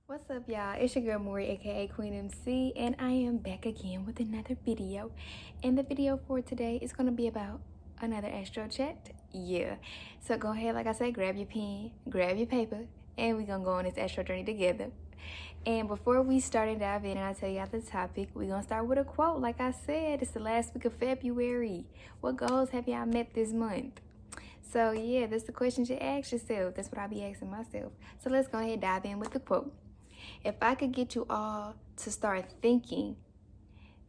What's up, y'all? It's your girl Maury, aka Queen MC, and I am back again with another video. And the video for today is going to be about another astro chat. Yeah. So go ahead, like I said, grab your pen, grab your paper, and we're going to go on this astro journey together. And before we start and dive in and I tell you the topic, we're going to start with a quote. Like I said, it's the last week of February. What goals have y'all met this month? So yeah, that's the questions you ask yourself. That's what I'll be asking myself. So let's go ahead and dive in with the quote. If I could get you all to start thinking,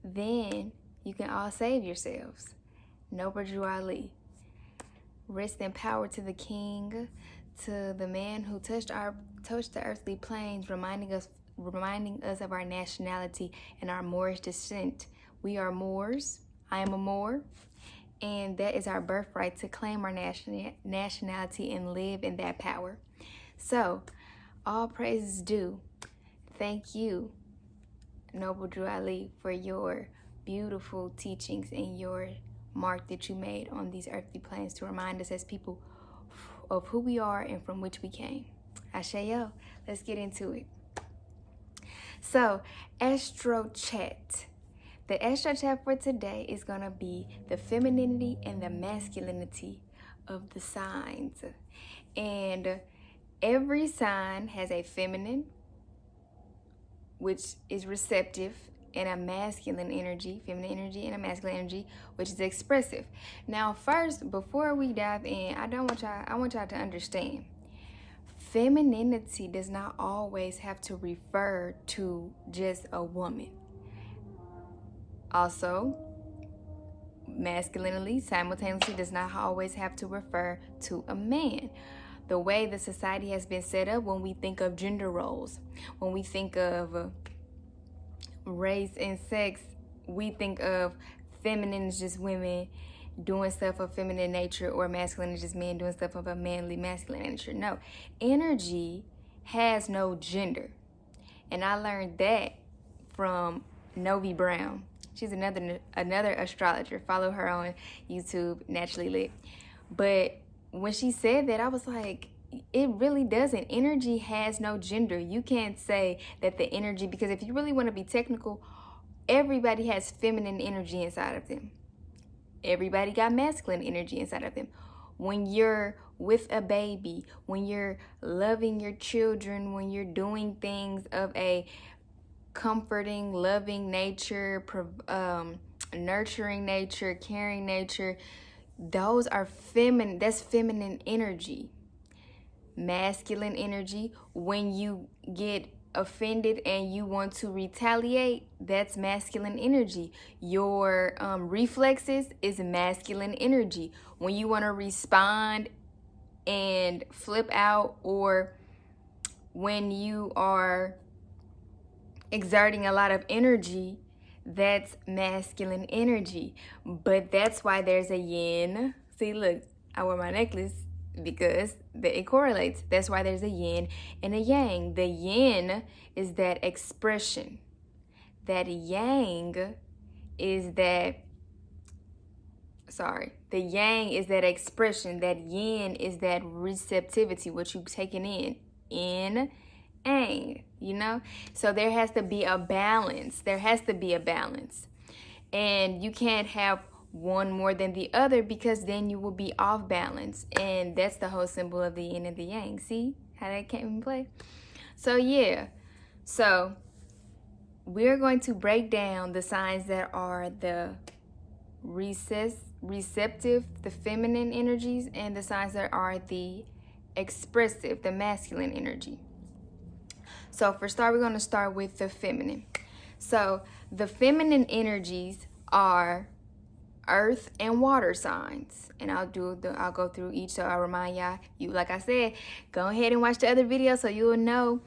then you can all save yourselves. Noble Duality. Rest in power to the king, to the man who touched the earthly plains, reminding us of our nationality and our Moorish descent. We are Moors. I am a Moor. And that is our birthright to claim our nationality and live in that power. So, all praises due. Thank you, Noble Duality, for your beautiful teachings and your mark that you made on these earthly planes to remind us as people of who we are and from which we came. Ashayo, let's get into it. So, Astro Chat. The Astro Chat for today is going to be the femininity and the masculinity of the signs. And every sign has a feminine, which is receptive, and a masculine energy, feminine energy, and a masculine energy, which is expressive. Now, first, before we dive in, I want y'all to understand, femininity does not always have to refer to just a woman. Also, masculinity simultaneously does not always have to refer to a man. The way the society has been set up, when we think of gender roles, when we think of race and sex, we think of feminine is just women doing stuff of feminine nature, or masculine is just men doing stuff of a manly masculine nature. No, energy has no gender. And I learned that from Novi Brown. She's another astrologer. Follow her on YouTube, Naturally Lit. But when she said that, I was like, it really doesn't. Energy has no gender. You can't say that the energy, because if you really want to be technical, everybody has feminine energy inside of them. Everybody got masculine energy inside of them. When you're with a baby, when you're loving your children, when you're doing things of a comforting, loving nature, nurturing nature, caring nature, those are feminine. That's feminine energy. Masculine energy, when you get offended and you want to retaliate, that's masculine energy. Your reflexes is masculine energy. When you want to respond and flip out, or when you are exerting a lot of energy, that's masculine energy. But that's why there's a yin. See, look, I wear my necklace because it correlates. That's why there's a yin and a yang. The yin is that expression. That yang is that, the yang is that expression. That yin is that receptivity, what you've taken in, ang, you know? So there has to be a balance. There has to be a balance. And you can't have one more than the other, because then you will be off balance. And that's the whole symbol of the yin and the yang. See how that came in play? So yeah. So we're going to break down the signs that are the receptive, the feminine energies, and the signs that are the expressive, the masculine energy. So for start, we're going to start with the feminine. So the feminine energies are earth and water signs, and I'll go through each. So I'll remind y'all, like I said, go ahead and watch the other video so you'll know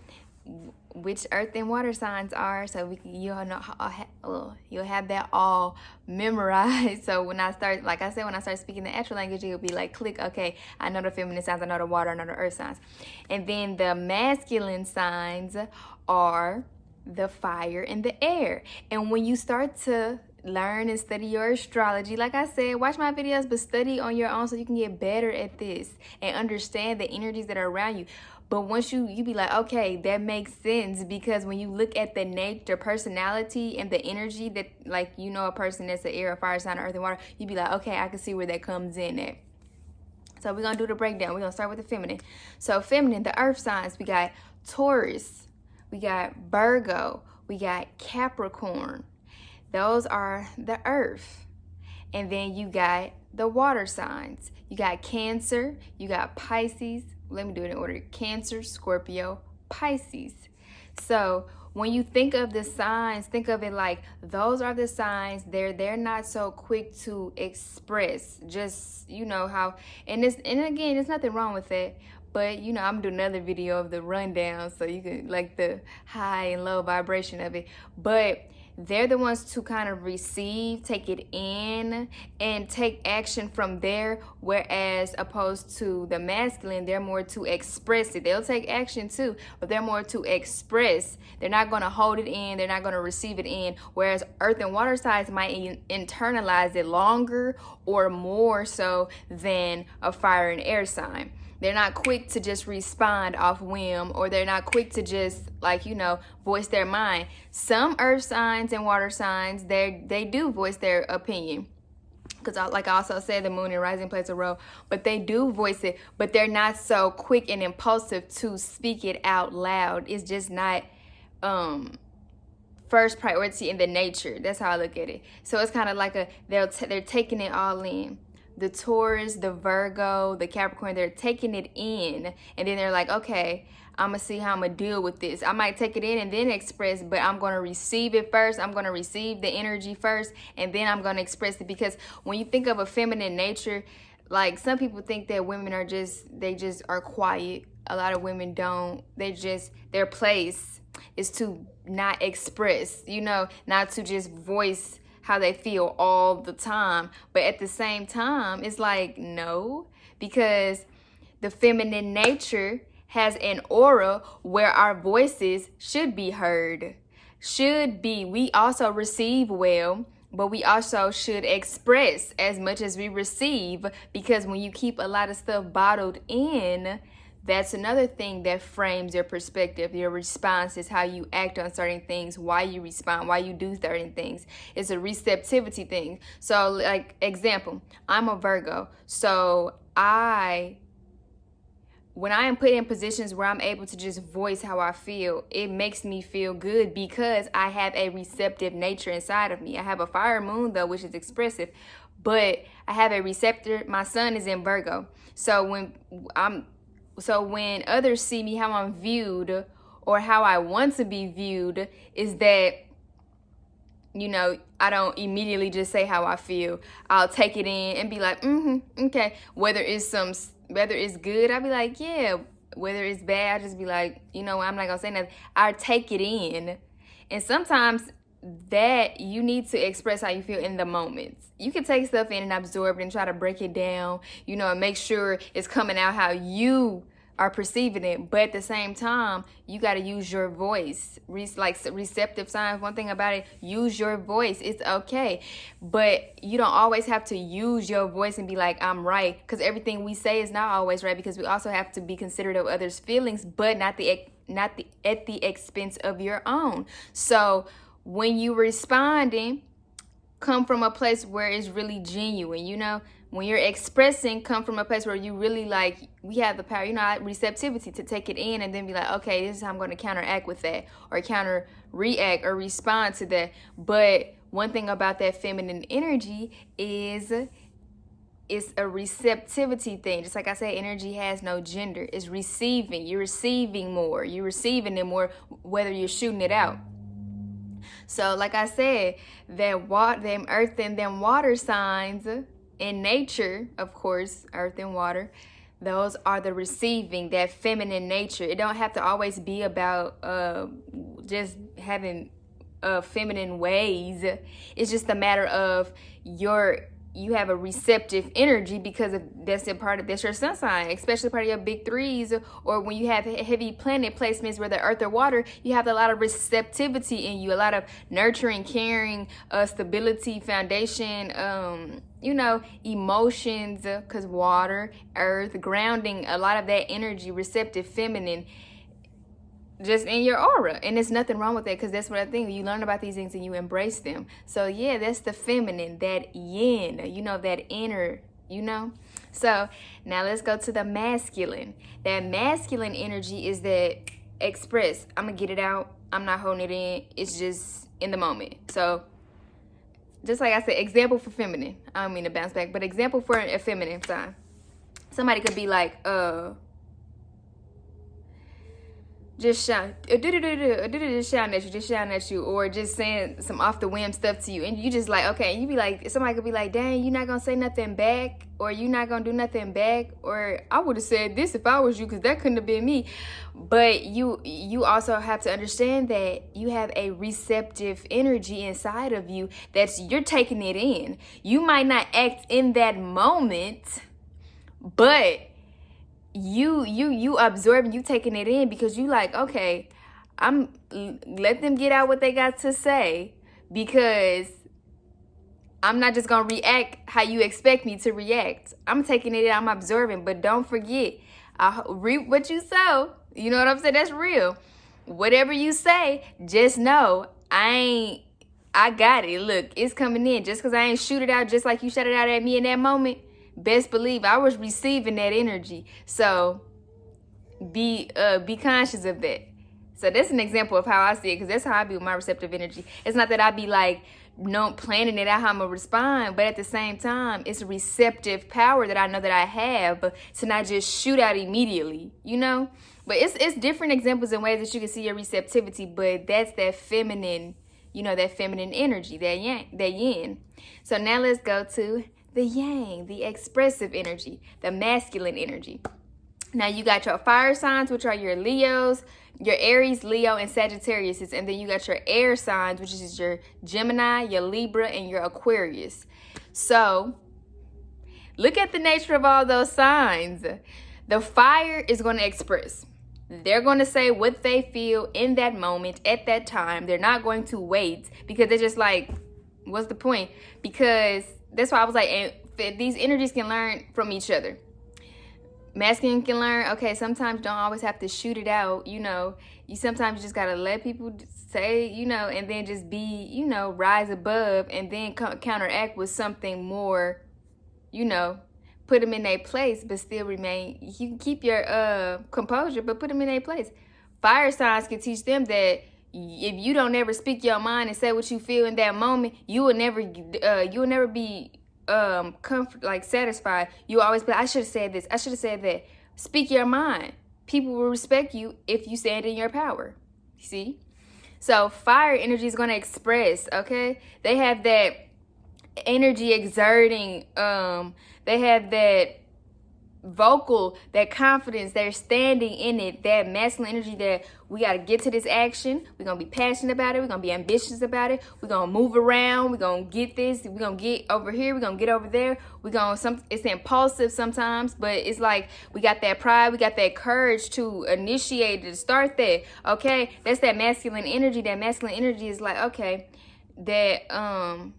which earth and water signs are, so you'll know, you'll have that all memorized. So when I start, like I said, when I start speaking the actual language, you'll be like, click, okay, I know the feminine signs, I know the water, I know the earth signs. And then the masculine signs are the fire and the air. And when you start to learn and study your astrology, like I said, watch my videos, but study on your own so you can get better at this and understand the energies that are around you. But once you be like, okay, that makes sense, because when you look at the nature, personality, and the energy that, like, you know, a person that's an air, a fire sign, earth, and water, you be like, okay, I can see where that comes in at. So we're going to do the breakdown. We're going to start with the feminine. So feminine, the earth signs, we got Taurus, we got Virgo, we got Capricorn. Those are the earth. And then you got the water signs. You got Cancer, you got Pisces. Let me do it in order. Cancer, Scorpio, Pisces. So when you think of the signs, think of it like those are the signs. They're not so quick to express. Just, you know how, and again, there's nothing wrong with that. But, you know, I'm going to do another video of the rundown so you can, like, the high and low vibration of it. But they're the ones to kind of receive, take it in, and take action from there. Whereas opposed to the masculine, they're more to express it. They'll take action too, but they're more to express. They're not going to hold it in. They're not going to receive it in. Whereas earth and water signs might internalize it longer or more so than a fire and air sign. They're not quick to just respond off whim, or they're not quick to just, like, you know, voice their mind. Some earth signs and water signs, they do voice their opinion. Because like I also said, the moon and rising plays a role. But they do voice it. But they're not so quick and impulsive to speak it out loud. It's just not first priority in the nature. That's how I look at it. So it's kind of like they're taking it all in. The Taurus, the Virgo, the Capricorn, they're taking it in, and then they're like, okay, I'm going to see how I'm going to deal with this. I might take it in and then express, but I'm going to receive it first. I'm going to receive the energy first, and then I'm going to express it. Because when you think of a feminine nature, like, some people think that women are they just are quiet. A lot of women don't. Their place is to not express, you know, not to just voice how they feel all the time. But at the same time, it's like, no, because the feminine nature has an aura where our voices should be heard. We also receive well, but we also should express as much as we receive, because when you keep a lot of stuff bottled in, that's another thing that frames your perspective, your responses, how you act on certain things, why you respond, why you do certain things. It's a receptivity thing. So, like, example, I'm a Virgo. So when I am put in positions where I'm able to just voice how I feel, it makes me feel good because I have a receptive nature inside of me. I have a fire moon, though, which is expressive, but I have a receptor. My sun is in Virgo. So when others see me, how I'm viewed or how I want to be viewed is that, you know, I don't immediately just say how I feel. I'll take it in and be like, okay. Whether it's good, I'll be like, yeah. Whether it's bad, I'll just be like, you know, I'm not going to say nothing. I'll take it in. And sometimes that you need to express how you feel in the moments. You can take stuff in and absorb it and try to break it down, you know, and make sure it's coming out how you are perceiving it. But at the same time, you got to use your voice. Like receptive signs, one thing about it, use your voice. It's okay. But you don't always have to use your voice and be like, I'm right. Because everything we say is not always right, because we also have to be considerate of others' feelings, but not at the expense of your own. So when you responding, come from a place where it's really genuine, you know? When you're expressing, come from a place where you really, like, we have the power, you know, receptivity to take it in and then be like, okay, this is how I'm going to counteract with that, or react or respond to that. But one thing about that feminine energy is it's a receptivity thing. Just like I said, energy has no gender. It's receiving. You're receiving more. You're receiving it more, whether you're shooting it out. So, like I said, them earth and them water signs in nature, of course, earth and water, those are the receiving, that feminine nature. It don't have to always be about just having feminine ways. It's just a matter of your you have a receptive energy because of that's your sun sign, especially part of your big threes, or when you have heavy planet placements where the earth or water, you have a lot of receptivity in you, a lot of nurturing, caring, stability, foundation, emotions, because water, earth, grounding, a lot of that energy, receptive, feminine, just in your aura. And there's nothing wrong with that, because that's what I think. You learn about these things and you embrace them. So yeah, that's the feminine, that yin, that inner, So now let's go to the masculine. That masculine energy is that express. I'm gonna get it out. I'm not holding it in. It's just in the moment. So just like I said, example for feminine. I don't mean to bounce back, but example for a feminine sign. Somebody could be like, just shouting at you, or just saying some off the whim stuff to you, and you just like, okay, and you be like, somebody could be like, dang, you not gonna say nothing back, or you not gonna do nothing back, or I would have said this if I was you, because that couldn't have been me. But you also have to understand that you have a receptive energy inside of you you're taking it in. You might not act in that moment, but you absorbing, you taking it in, because you like, okay, let them get out what they got to say, because I'm not just gonna react how you expect me to react. I'm taking it in, I'm absorbing. But don't forget, I reap what you sow. You know what I'm saying? That's real. Whatever you say, just know I got it. Look, it's coming in. Just because I ain't shoot it out just like you shot it out at me in that moment, best believe I was receiving that energy. So be conscious of that. So that's an example of how I see it, because that's how I be with my receptive energy. It's not that I be like, no, planning it out how I'm gonna respond, but at the same time, it's a receptive power that I know that I have to not just shoot out immediately, But it's different examples and ways that you can see your receptivity, but that's that feminine, that feminine energy, that yin. So now let's go to the yang, the expressive energy, the masculine energy. Now you got your fire signs, which are your Leos, your Aries, Leo, and Sagittarius. And then you got your air signs, which is your Gemini, your Libra, and your Aquarius. So look at the nature of all those signs. The fire is going to express. They're going to say what they feel in that moment, at that time. They're not going to wait, because they're just like, what's the point? Because that's why I was like, and these energies can learn from each other. Masculine can learn, okay, sometimes don't always have to shoot it out, You sometimes just got to let people say, and then just be, rise above, and then counteract with something more, put them in their place, but still remain. You can keep your composure, but put them in their place. Fire signs can teach them that if you don't ever speak your mind and say what you feel in that moment, you will never be satisfied. You always be, I should have said this, I should have said that. Speak your mind. People will respect you if you stand in your power. See? So fire energy is going to express, okay? They have that energy exerting, they have that vocal, that confidence, they're standing in it, that masculine energy that we got to get to this action. We're going to be passionate about it. We're going to be ambitious about it. We're going to move around. We're going to get this. We're going to get over here. We're going to get over there. It's impulsive sometimes, but it's like we got that pride. We got that courage to initiate, to start that. Okay. That's that masculine energy. That masculine energy is like, okay, that, I'm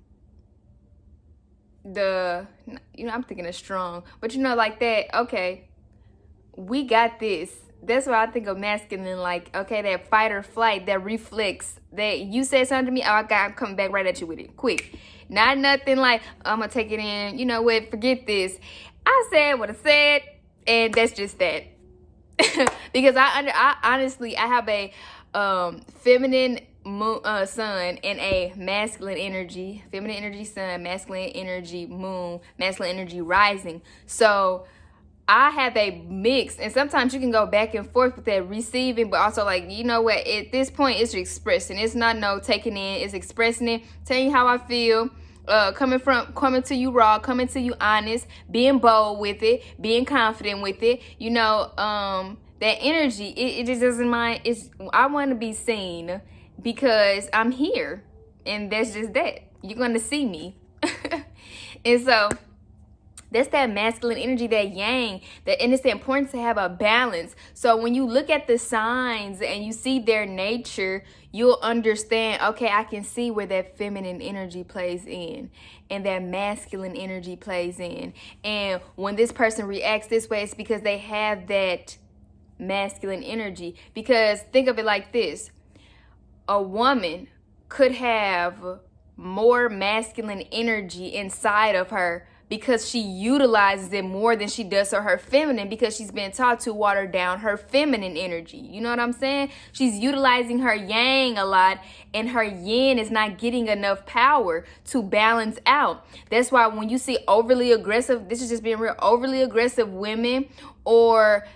thinking of strong, but like that, okay, we got this. That's why I think of masculine, like, okay, that fight or flight, that reflex, that you said something to me, I'm coming back right at you with it, quick. Not nothing like, I'm gonna take it in, you know what, forget this. I said what I said, and that's just that. Because I honestly, I have a feminine moon, sun, and a masculine energy, feminine energy sun, masculine energy moon, masculine energy rising. So I have a mix, and sometimes you can go back and forth with that receiving, but also like, you know what, at this point it's expressing. It's not no taking in, it's expressing it, telling you how I feel, coming to you raw, coming to you honest, being bold with it, being confident with it, that energy, it just doesn't mind. I want to be seen because I'm here, and that's just that. You're going to see me. And so that's that masculine energy, that yang, and it's the importance to have a balance. So when you look at the signs and you see their nature, you'll understand, okay, I can see where that feminine energy plays in and that masculine energy plays in. And when this person reacts this way, it's because they have that masculine energy. Because think of it like this: a woman could have more masculine energy inside of her because she utilizes it more than she does her feminine, because she's been taught to water down her feminine energy. You know what I'm saying? She's utilizing her yang a lot, and her yin is not getting enough power to balance out. That's why when you see overly aggressive, this is just being real, overly aggressive women, or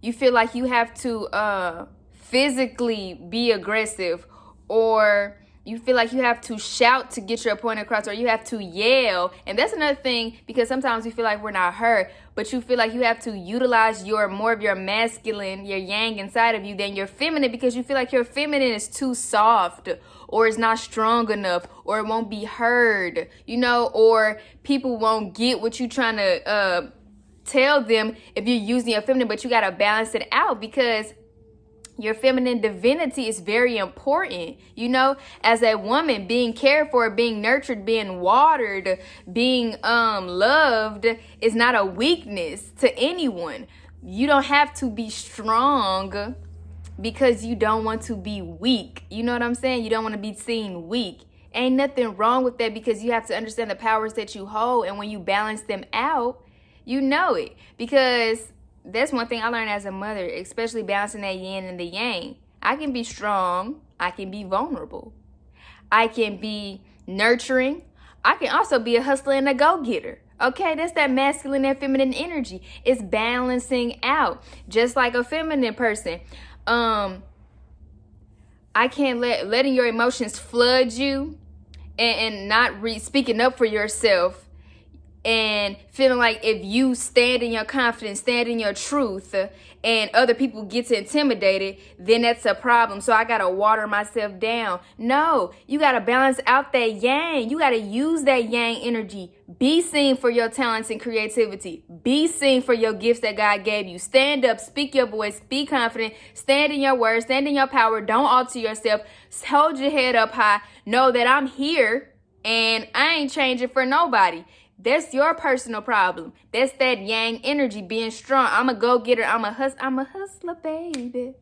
you feel like you have to physically be aggressive, or you feel like you have to shout to get your point across, or you have to yell. And that's another thing, because sometimes we feel like we're not heard, but you feel like you have to utilize more of your masculine, your yang inside of you than your feminine, because you feel like your feminine is too soft, or is not strong enough, or it won't be heard, you know, or people won't get what you're trying to tell them if you're using your feminine. But you got to balance it out, because your feminine divinity is very important. You know, as a woman, being cared for, being nurtured, being watered, being loved is not a weakness to anyone. You don't have to be strong because you don't want to be weak. You know what I'm saying? You don't want to be seen weak. Ain't nothing wrong with that, because you have to understand the powers that you hold, and when you balance them out, you know it. Because that's one thing I learned as a mother, especially balancing that yin and the yang. I can be strong. I can be vulnerable. I can be nurturing. I can also be a hustler and a go-getter. Okay, that's that masculine and feminine energy. It's balancing out. Just like a feminine person. I can't letting your emotions flood you and not speaking up for yourself, and feeling like if you stand in your confidence, stand in your truth, and other people get to intimidated, then that's a problem. So I got to water myself down. No, you got to balance out that yang. You got to use that yang energy. Be seen for your talents and creativity. Be seen for your gifts that God gave you. Stand up, speak your voice, be confident, stand in your words, stand in your power. Don't alter yourself. Hold your head up high. Know that I'm here and I ain't changing for nobody. That's your personal problem. That's that yang energy, being strong. I'm a go-getter. I'm a hustler, baby.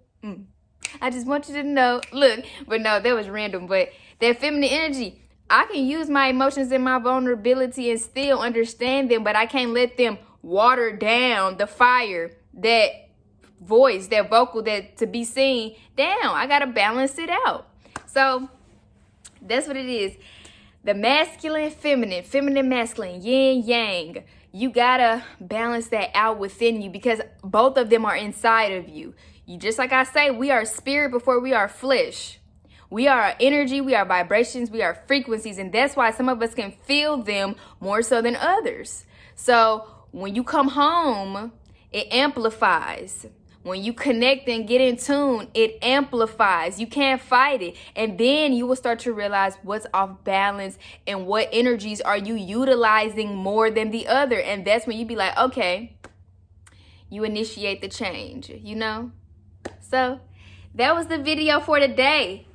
I just want you to know. Look, but no, that was random. But that feminine energy, I can use my emotions and my vulnerability and still understand them, but I can't let them water down the fire, that voice, that vocal, that to be seen down. I got to balance it out. So that's what it is. The masculine, feminine, masculine, yin, yang. You gotta balance that out within you, because both of them are inside of you. You, just like I say, we are spirit before we are flesh. We are energy, we are vibrations, we are frequencies, and that's why some of us can feel them more so than others. So when you come home, it amplifies. When you connect and get in tune, it amplifies. You can't fight it. And then you will start to realize what's off balance and what energies are you utilizing more than the other. And that's when you be like, okay, you initiate the change, you know? So that was the video for today.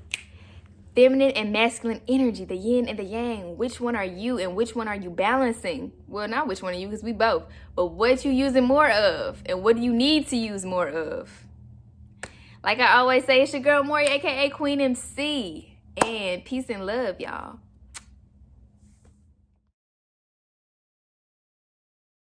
Feminine and masculine energy, the yin and the yang. Which one are you and which one are you balancing? Well, not which one are you, because we both. But what you using more of, and what do you need to use more of? Like I always say, it's your girl Maury, aka Queen MC. And peace and love, y'all.